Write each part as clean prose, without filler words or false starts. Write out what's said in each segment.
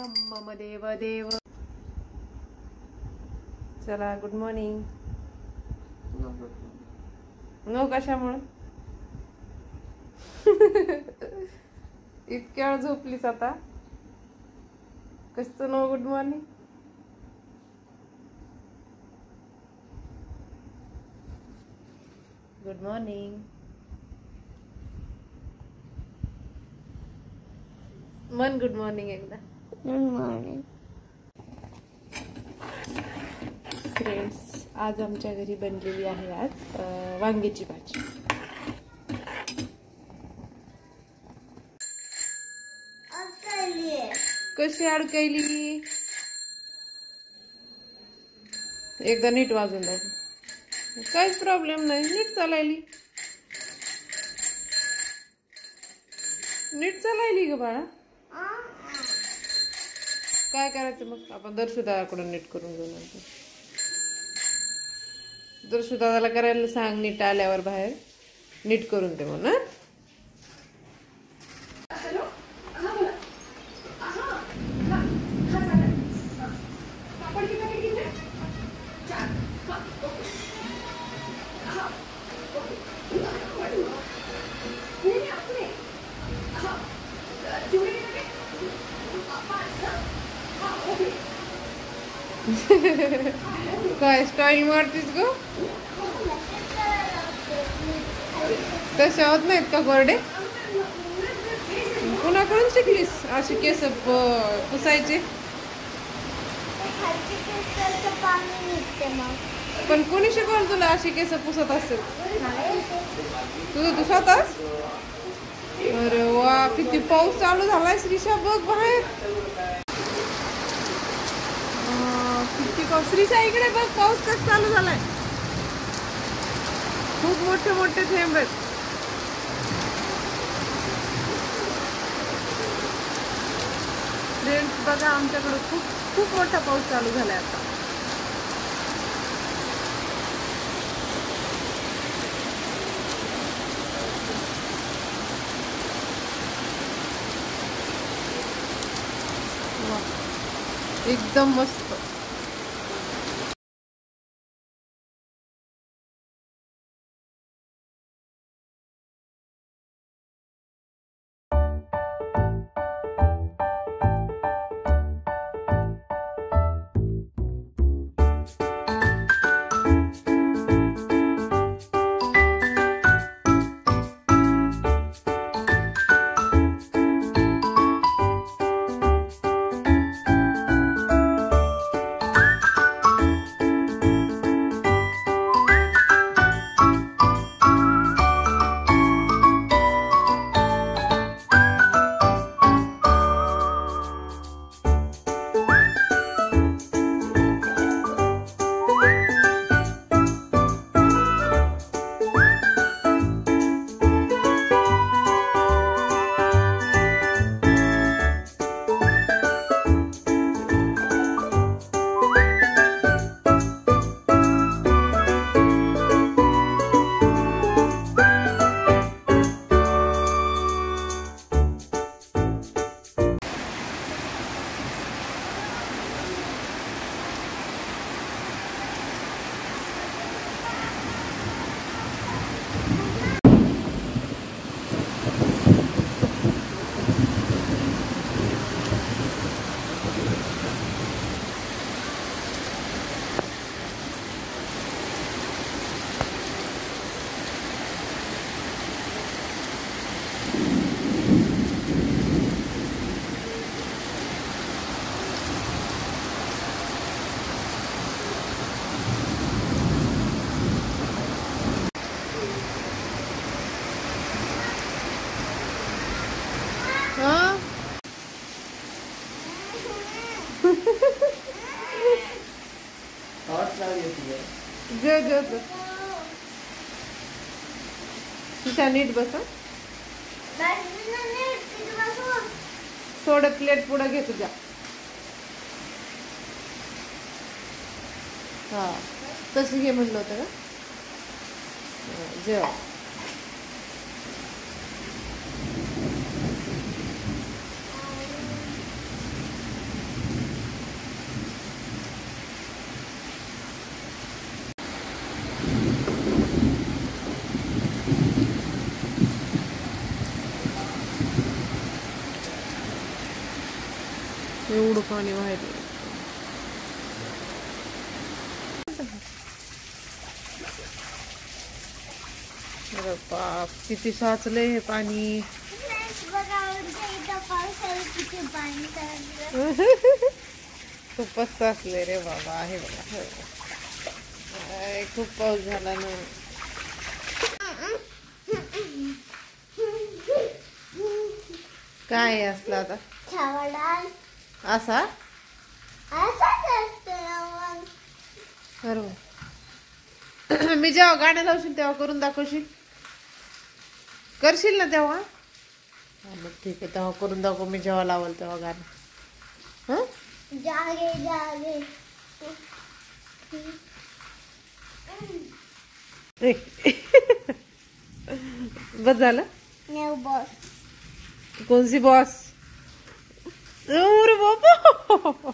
मम देव देव. चला good morning. No कशामुळे इतक्या वेळ झोपलीस आता. कसं no good morning. Good morning. मन गुड मॉर्निंग एकदा. गुड मॉर्निंग फ्रेंड्स, आज आमच्या घरी बनलेली आहे आज वांग्याची भाजी. कशी अडकली एकदा नीट वाजून दाखव. काहीच प्रॉब्लेम नाही, नीट चालायली. नीट चालायली ग बाळा. काय करायचं मग, आपण दर्शुदादाकडून नीट करून घेऊ. नंतर दर्शुदादाला करायला सांग नीट आल्यावर बाहेर नीट करून दे म्हणून. काय स्टाईल मारतीस ग. तशा होत नाहीत का कोरडे. कुणाकडून शिकलीस अशी केस पुसायचे. पण कोणी शिकवलं तुला अशी केस पुसत असेल. तू स्वतःच. अरे वा, किती पाऊस चालू झालाय श्रीषा. बघ बाहेर किती पाऊस. श्रीषा इकडे बघ, पाऊस कसं चालू झालाय. खूप मोठे मोठे थेंब आहेत. फ्रेंड्स बघा, आमच्याकडे खूप खूप मोठा पाऊस चालू झालाय आता. एकदम मस्त. शीशा नीट बसा. थोडं प्लेट पुढे घे तुझ्या. हा तशी घे म्हणलं होतं का. जेव. एवढं पाणी बाहेर. अरे बाप, किती साचलंय हे पाणी. खूपच साचले रे बाबा. आहे बघा, खूप पाऊस झाला ना. काय असलं आता असा मी जेव्हा गाणं लावशील तेव्हा करून दाखवशील, करशील ना तेव्हा. मग ठीक आहे, तेव्हा करून दाखव. मी जेव्हा लावल तेव्हा गाणं. हं, जागे जागे बस झालं. बॉस. कोणसी बॉस? अरे बाबा,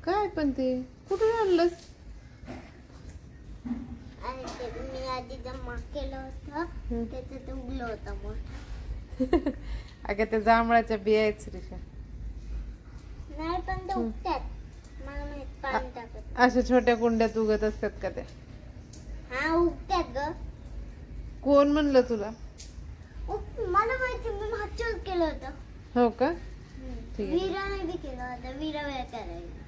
काय पण ते कुठून आणलंस? आणि ते मी आधी जमा केलं होतं, त्याचं ते उगलं होतं मग. अगं ते जांभळाच्या बिया आहेत श्रीषा. नाही पण ते उगतात. मला माहित, पाणी टाकत. अशा छोट्या कुंड्यात उगत असतात का त्या? हा उगतात ग. कोण म्हणलं तुला? मला माहिती, मी मागच्याच केलं होतं. हो का? ठीक आहे. वीराने बी केलं होतं. वीरा वेळ करायला.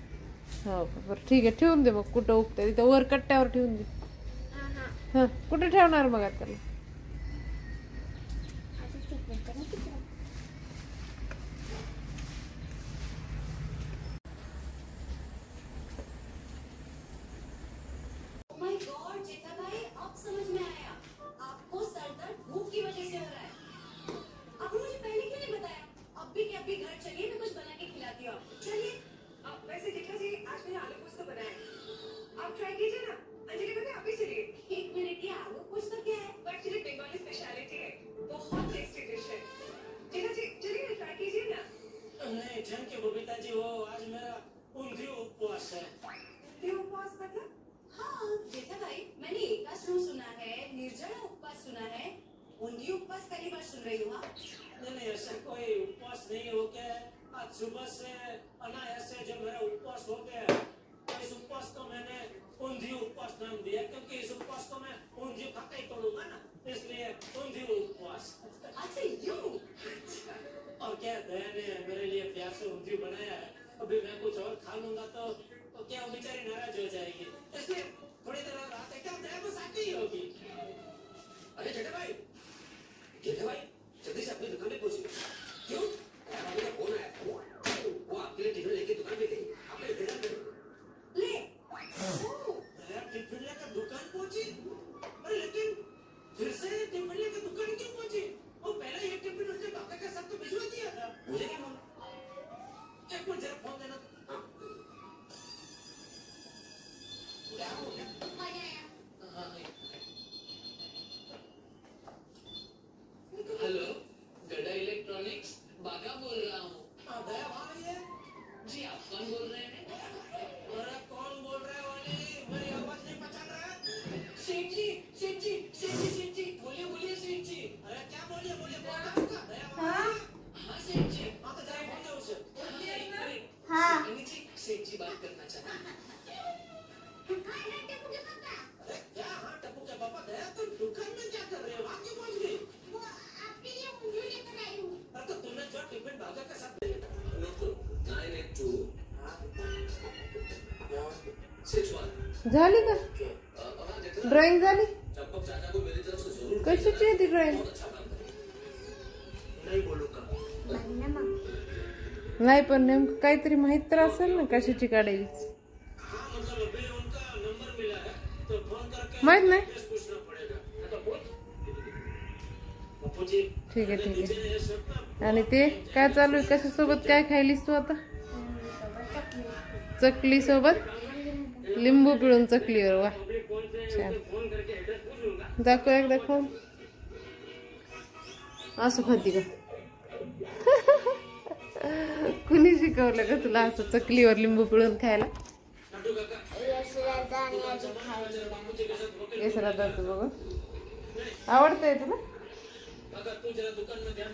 हो का, बरं ठीक आहे. ठेवून दे मग. कुठं उगतं तिथं वर कट्ट्यावर ठेवून दे. हा, कुठे ठेवणार मग आता? सुबह से अनायास से जो मेरा उपवास हो गया, इस उपवास को मैंने ऊंधी उपवास नाम दिया, क्योंकि इस उपवास को मैं ऊंधी खाता ही तोड़ूंगा ना, इसलिए ऊंधी उपवास. अच्छा यूं. और क्या दया ने मेरे लिए प्यार से ऊंधी बनाया है. अभी मैं कुछ और खा लूंगा तो क्या वो बेचारी नाराज हो जाएगी, इसलिए थोड़ी देर रात है, क्या दया बस आती ही होगी. अरे जेठा भाई जल्दी से अपनी दुकान पे पहुंचिए. क्यों? मेरा फोन आया, वो आपके लिए टिफिन लेके दुकान पे गई. आपने इंतजार करो. ले दया टिफिन लेकर दुकान पहुंची. अरे लेकिन फिर से टिफिन लेकर दुकान क्यों पहुंची? वो पहले ये टिफिन उसने काका के साथ तो भिजवा दिया था. मुझे क्या मालूम. एक मिनट जरा फोन देना. क्या हो गया? हेलो, गड़ा इलेक्ट्रॉनिक्स बागा बोल रहा हूँ. दया वहाँ नहीं है जी. आप कौन बोल रहे हैं? अरे कौन बोल रहे हो? मेरी आवाज नहीं पहचान रहा है? सेठ जी बोलिए सेठ जी. अरे क्या बोलिए बोला आपका. दया वहाँ है? हाँ सेठ जी. हाँ तो जरा फोन दे उसे. हाँ सेठ जी बात करना चाहते हैं. अरे क्या? हाँ टप्पू के पापा. दया तुम दुकान में क्या कर रहे हो? वहाँ क्यों पहुँच गई? तो तुमने जो टिफिन बागा के साथ 98261 झाली का ड्रॉइंग? झाली. कशाची आहे ती ड्रॉइंग? नाही पण नेमकं काहीतरी माहित तर असेल ना कशाची काढायची. माहित नाही. ठीक आहे. आणि ते काय चालू आहे? कशासोबत काय खायलीस तू आता? चकली सोबत लिंबू पिळून चकलीवर. वा छान. दाखव एकदा खाऊन. असं खाती का? कुणी शिकवलं का तुला असं चकलीवर लिंबू पिळून खायला? यशराजाचं बघ. आवडतंय तुला?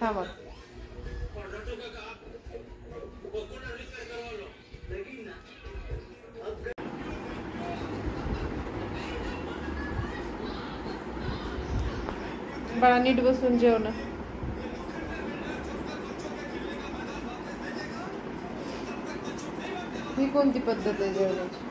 हा मग बाळा नीट बसून जेवण. ही कोणती पद्धत आहे जेवणाची?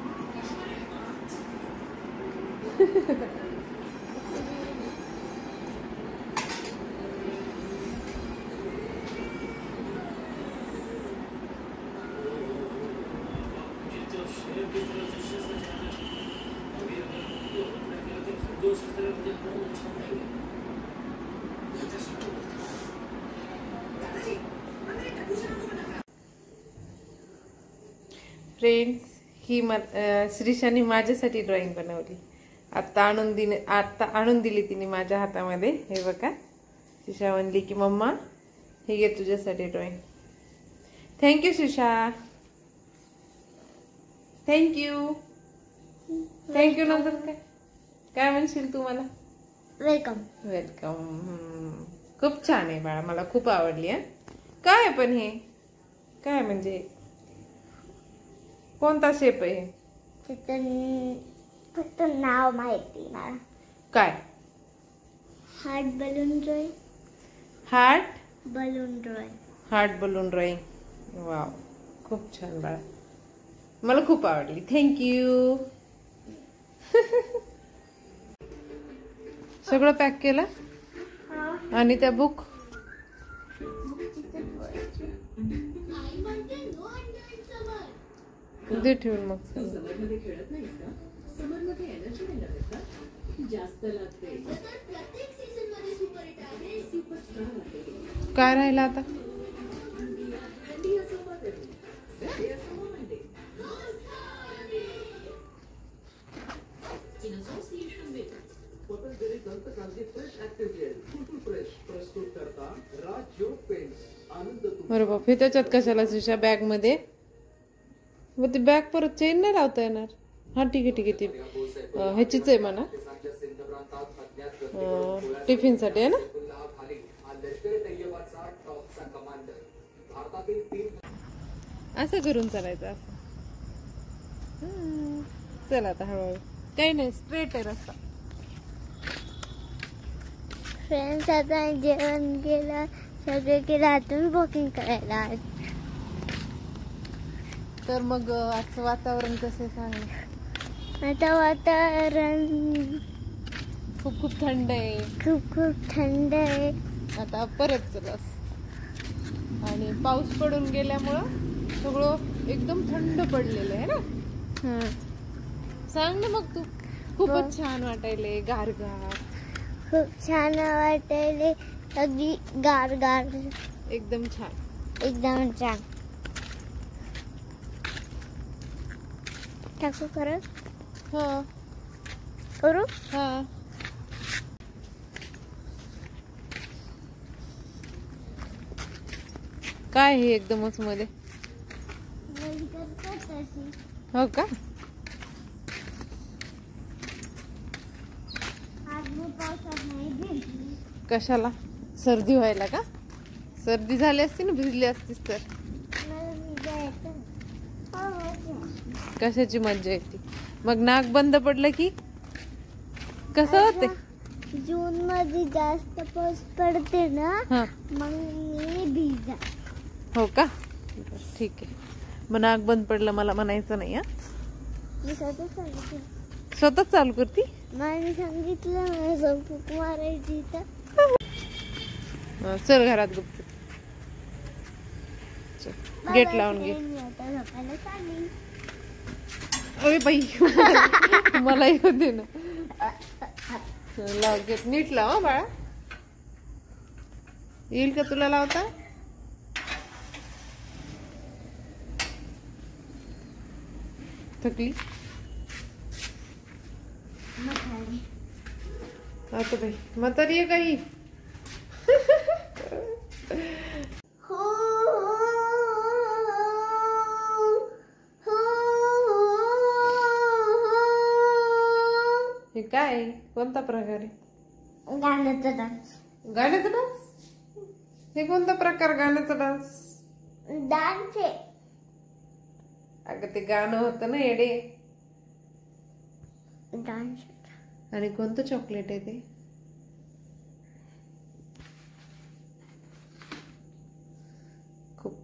फ्रेंड्स, ही श्रीशाने माझ्यासाठी ड्रॉइंग बनवली. आता आणून दिली तिने माझ्या हातामध्ये. हे बघा, श्रीशा म्हणली की मम्मा हे घे तुझ्यासाठी drawing. Thank you Shrisha, thank you. Thank you नंतर काय म्हणशील तू मला? वेलकम. वेलकम. खूप छान आहे बाळा, मला खूप आवडली. काय आहे पण हे काय म्हणजे कोणता शेप आहे? फक्त नाव माहिती मला. काय? Heart balloon drawing. Heart balloon drawing. Heart balloon drawing. Wow, खूप छान बाळा, मला खूप आवडली. थँक्यू. सगळं पॅक केलं आणि त्या बुक दे ठेवून. मग काय राहिलं आता? अरे बाप, हे त्याच्यात कशाला श्रीशा? बॅग मध्ये? ती बॅग परत चेन नाही लावता येणार. हा ठीक आहे ठीक आहे. ती ह्याचीच आहे म्हणा, टिफिन साठी आहे ना. असं करून चालायचं असं. चल आता हळूहळू, काही नाही, स्ट्रेट आहे रस्ता. फ्रेंड्स, आता जेवण केलं सगळे की रात्री वॉकिंग करायला. तर मग आजचं वातावरण कसं सांग? आता वातावरण खूप खूप थंड आहे. खूप थंड आहे. आता परत बस. आणि पाऊस पडून गेल्यामुळं सगळं एकदम थंड पडलेलं आहे ना. सांग ना मग तू. खूपच छान वाटायले, गारगार. खूप छान वाटायले, अगदी गार. एकदम छान, एकदम छान. टाकू परत? हा करू? हा. काय हे एकदमच मध्ये? हो का? कशाला? सर्दी व्हायला का? सर्दी झाली असती ना, भिजली असतीस तर. कशाची मज्जा येते मग? नाक बंद पडलं की कसं होते? जून मध्ये जास्त पाऊस पडते ना, मग मी भिजा. हो का? ठीक आहे. मग नाक बंद पडलं मला म्हणायचं नाही. हा, मी सांगितलं. स्वतःच चालू करती? मी सांगितलं मला फूक मारायची तर. चल घरात गुप्त. गेट लावून घे. अरे बाई, मला येऊ दे ना. लाव गेट, नीट लाव बाळा. येईल का तुला लावता? थकली आता बाई, म्हातारी आहे काही. हे काय? कोणता प्रकार आहे? गाण्याचा डान्स. गाण्याचा डान्स? हे कोणता प्रकार गाण्याचा डान्स? डान्स आहे. अगं ते गाणं होतं ना येडे. डान्स. आणि कोणतं चॉकलेट आहे ते?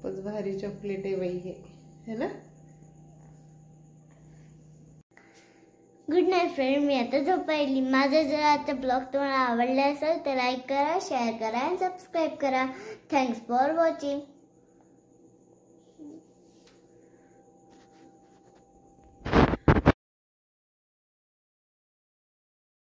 खूपच भारी चॉकलेट आहे बाई हे, है ना? गुड नाईट फ्रेंड, मी आता झोपायली. माझा जर आजचा ब्लॉग तुम्हाला आवडला असेल तर लाईक करा, शेअर करा आणि सबस्क्राईब करा. Thanks for watching.